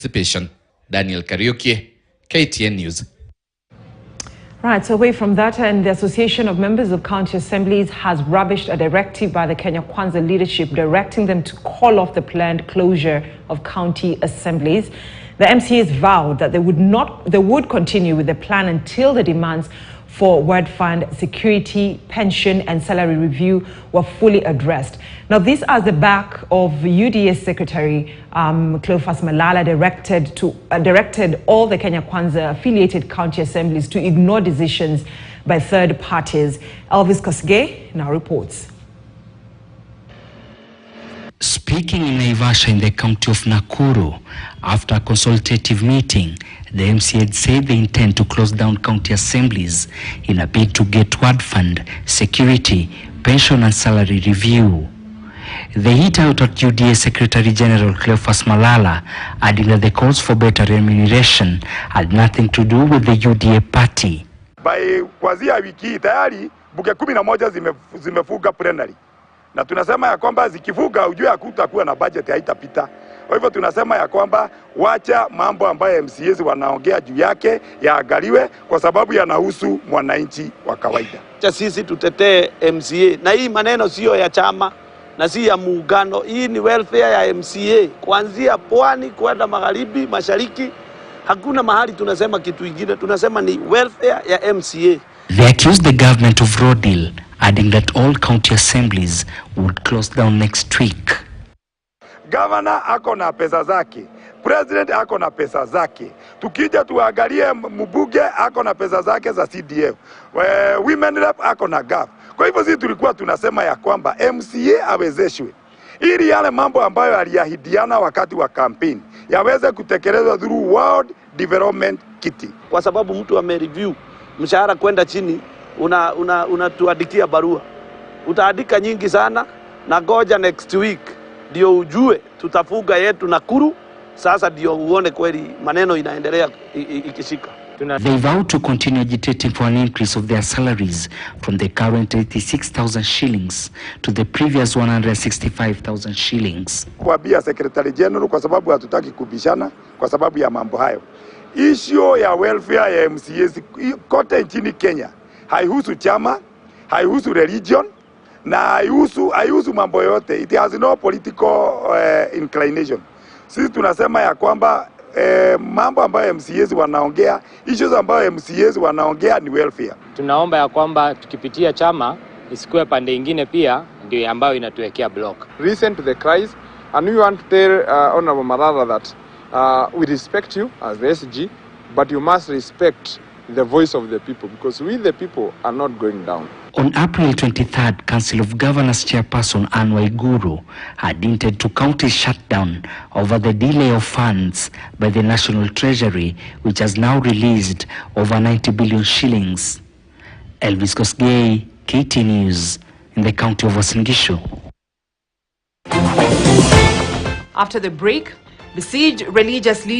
participation. Daniel Kariuki, KTN News. Right, so away from that, and the Association of Members of County Assemblies has rubbished a directive by the Kenya Kwanza leadership directing them to call off the planned closure of county assemblies. The MCAs vowed that they would continue with the plan until the demands for word fund, security, pension and salary review were fully addressed. Now, this as the back of UDA Secretary Cleophas Malala directed all the Kenya Kwanza affiliated county assemblies to ignore decisions by third parties. Elvis Kosgei now reports. Speaking in Naivasha in the county of Nakuru, after a consultative meeting, the MCAs said they intend to close down county assemblies in a bid to get word fund, security, pension and salary review. They hit out at UDA Secretary General Cleophas Malala, adding that the calls for better remuneration had nothing to do with the UDA party. By kuanzia wiki tayari buke 11 zimefuga plenary. Na tunasema ya kwamba zikifuga ujue hakutakuwa na budget haitapita. Kwa hivyo tunasema ya kwamba wacha mambo ambayo MCAs wanaongea juu yake yaangaliwe kwa sababu yanahusu mwananchi wa kawaida. Sisi tutetee MCA na hii maneno sio ya chama na si ya muungano. Hii ni welfare ya MCA kuanzia pwani kwenda magharibi, mashariki. Hakuna mahali tunasema kitu kingine, tunasema ni welfare ya MCA. They accused the government of raw deal, adding that all county assemblies would close down next week. Governor ako na pesa zake, president ako na pesa zake. Tukija tuangalie mbunge ako na pesa zake za CDF. Women rep ako na GAF. Kwa hivyo sisi tulikuwa tunasema ya kwamba MCA awezeshwe ili yale mambo ambayo aliahidiana wakati wa campaign yaweze kutekelezwa through World Development Kit. Kwa sababu mtu amereview mshahara kwenda chini, unatuandikia barua. Utaandika nyingi sana na goja next week ndio ujue tutafuga yetu Nakuru. Sasa ndio uone kweli maneno inaendelea ikishika. They vow to continue agitating for an increase of their salaries from the current 86,000 shillings to the previous 165,000 shillings. Kuambia Secretary General kwa sababu hatutaki kubishana kwa sababu ya mambo hayo. Issue ya welfare ya MCAs kote nchini Kenya haihusu chama, haihusu religion na haihusu mambo yote. It has no political inclination. Sisi tunasema ya kwamba mambo ambayo MCAs wanaongea, issues ambayo MCAs wanaongea ni welfare. Tunaomba ya kwamba tukipitia chama isikuwe pande ingine pia ndio ambayo inatuwekea block. Listen to the cries, and we want to tell Honorable Malala that we respect you as the SG, but you must respect the voice of the people, because we the people are not going down. On April 23rd, Council of Governors Chairperson Anne Waiguru had hinted to county shutdown over the delay of funds by the National Treasury, which has now released over 90 billion shillings. Elvis Kosgei, KT News, in the county of Uasin Gishu. After the break, besieged religious leaders